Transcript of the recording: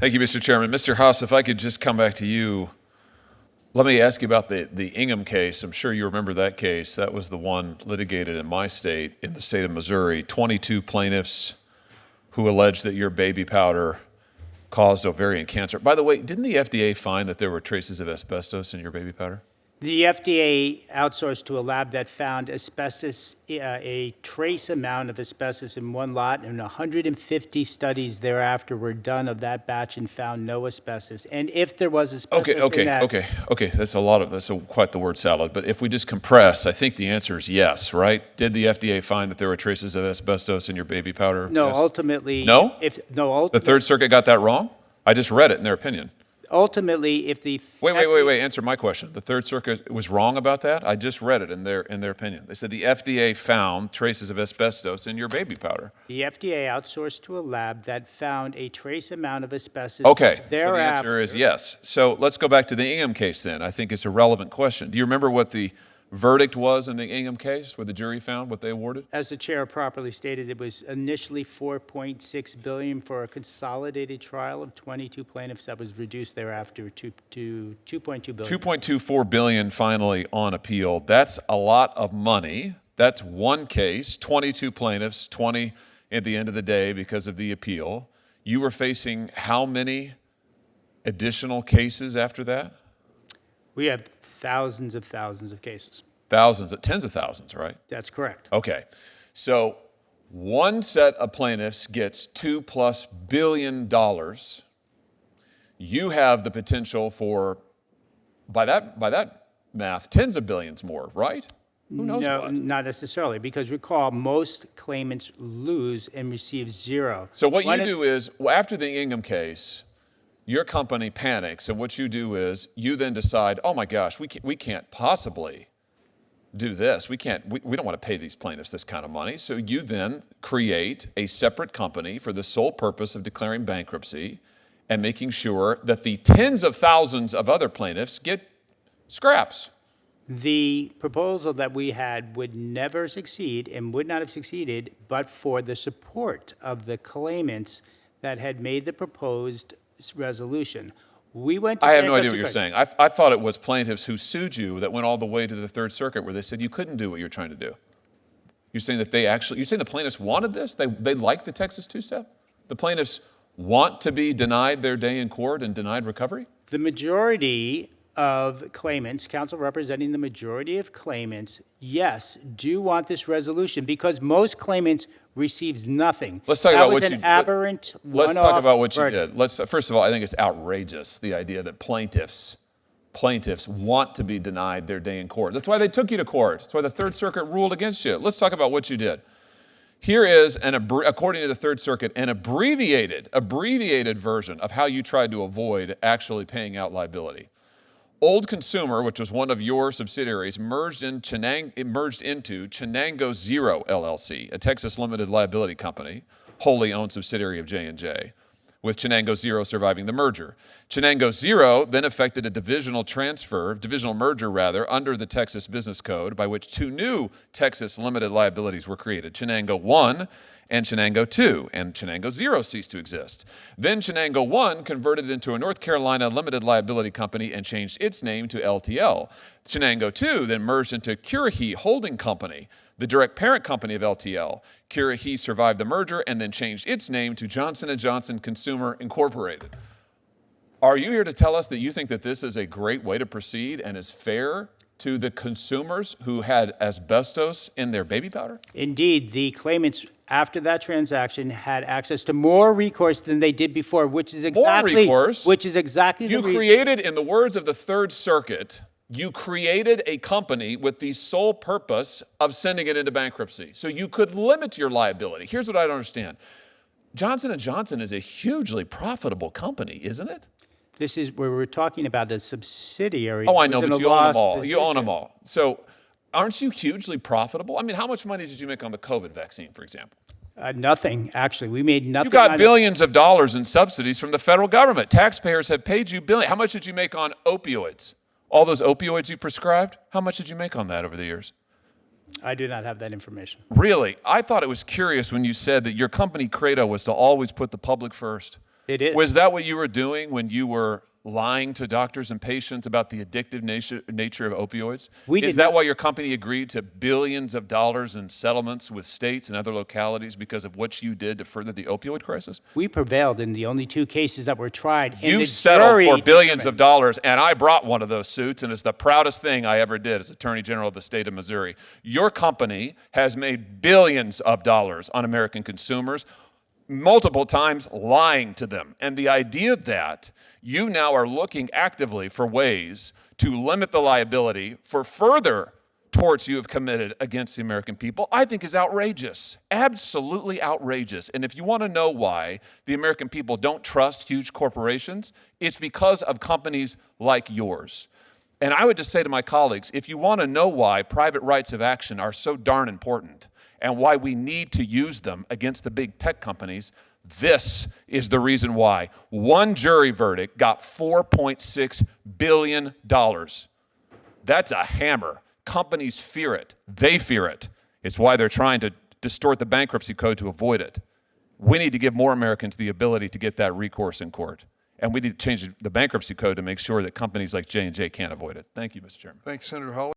Thank you, Mr. Chairman. Mr. Haas, if I could just come back to you. Let me ask you about the Ingham case. I'm sure you remember that case. That was the one litigated in my state, in the state of Missouri. 22 plaintiffs who alleged that your baby powder caused ovarian cancer. By the way, didn't the FDA find that there were traces of asbestos in your baby powder? The FDA outsourced to a lab that found asbestos, a trace amount of asbestos in one lot, and 150 studies thereafter were done of that batch and found no asbestos. And if there was asbestos in that... Okay. That's quite the word salad. But if we just compress, I think the answer is yes, right? Did the FDA find that there were traces of asbestos in your baby powder? No, yes. Ultimately... No? Ultimately, the Third Circuit got that wrong? I just read it in their opinion. Ultimately, if the... Wait. Answer my question. The Third Circuit was wrong about that? I just read it in their opinion. They said the FDA found traces of asbestos in your baby powder. The FDA outsourced to a lab that found a trace amount of asbestos. Okay, thereafter. so the answer is yes. So let's go back to the Ingham case then. I think it's a relevant question. Do you remember what the verdict was in the Ingham case, where the jury found what they awarded? As the chair properly stated, it was initially $4.6 billion for a consolidated trial of 22 plaintiffs that was reduced thereafter to $2.2 billion. $2.24 billion finally on appeal. That's a lot of money. That's one case, 22 plaintiffs, 20 at the end of the day because of the appeal. You were facing how many additional cases after that? We have thousands of cases. Tens of thousands, right? That's correct. Okay. So one set of plaintiffs gets $2+ billion. You have the potential for, by that math, tens of billions more, right? Who knows No, what? not necessarily, because recall, most claimants lose and receive zero. So what you do is, after the Ingham case, your company panics, and what you do is you then decide, oh my gosh, we can't possibly do this. We don't want to pay these plaintiffs this kind of money. So you then create a separate company for the sole purpose of declaring bankruptcy and making sure that the tens of thousands of other plaintiffs get scraps. The proposal that we had would never succeed and would not have succeeded but for the support of the claimants that had made the proposed resolution. We went to I have no idea what you're saying. I thought it was plaintiffs who sued you that went all the way to the Third Circuit where they said you couldn't do what you're trying to do. You're saying that you're saying the plaintiffs wanted this? They like the Texas two-step? The plaintiffs want to be denied their day in court and denied recovery? The majority of claimants, counsel representing the majority of claimants, yes, do want this resolution because most claimants receives nothing. Let's talk about what you did. That was an aberrant one-off Let's talk about what you verdict. did. First of all, I think it's outrageous, the idea that plaintiffs want to be denied their day in court. That's why they took you to court. That's why the Third Circuit ruled against you. Let's talk about what you did. Here is, according to the Third Circuit, an abbreviated version of how you tried to avoid actually paying out liability. Old Consumer, which was one of your subsidiaries, merged into Chenango Zero LLC, a Texas limited liability company, wholly owned subsidiary of J&J, with Chenango Zero surviving the merger. Chenango Zero then effected a divisional merger under the Texas Business Code by which two new Texas limited liabilities were created, Chenango 1 and Chenango 2, and Chenango Zero ceased to exist. Then Chenango 1 converted into a North Carolina limited liability company and changed its name to LTL. Chenango 2 then merged into Curahee Holding Company, the direct parent company of LTL. Curahee survived the merger and then changed its name to Johnson & Johnson Consumer Incorporated. Are you here to tell us that you think that this is a great way to proceed and is fair to the consumers who had asbestos in their baby powder? Indeed, the claimants after that transaction had access to more recourse than they did before, which is exactly You created, in the words of the Third Circuit, you created a company with the sole purpose of sending it into bankruptcy. So you could limit your liability. Here's what I don't understand. Johnson & Johnson is a hugely profitable company, isn't it? This is where we're talking about a subsidiary. Oh, I know, but you own them all. You own them all. So aren't you hugely profitable? I mean, how much money did you make on the COVID vaccine, for example? Nothing, actually. We made nothing. You got billions of dollars in subsidies from the federal government. Taxpayers have paid you billions. How much did you make on opioids? All those opioids you prescribed? How much did you make on that over the years? I do not have that information. Really? I thought it was curious when you said that your company credo was to always put the public first. It is. Was that what you were doing when you were lying to doctors and patients about the addictive nature of opioids? Is that why your company agreed to billions of dollars in settlements with states and other localities because of what you did to further the opioid crisis? We prevailed in the only 2 cases that were tried. You settled for billions of dollars, and I brought one of those suits, and it's the proudest thing I ever did as Attorney General of the state of Missouri. Your company has made billions of dollars on American consumers, multiple times lying to them. And the idea that you now are looking actively for ways to limit the liability for further torts you have committed against the American people, I think is outrageous, absolutely outrageous. And if you want to know why the American people don't trust huge corporations, it's because of companies like yours. And I would just say to my colleagues, if you want to know why private rights of action are so darn important and why we need to use them against the big tech companies, this is the reason why. One jury verdict got $4.6 billion. That's a hammer. Companies fear it. They fear it. It's why they're trying to distort the bankruptcy code to avoid it. We need to give more Americans the ability to get that recourse in court. And we need to change the bankruptcy code to make sure that companies like J&J can't avoid it. Thank you, Mr. Chairman. Thanks, Senator Hawley.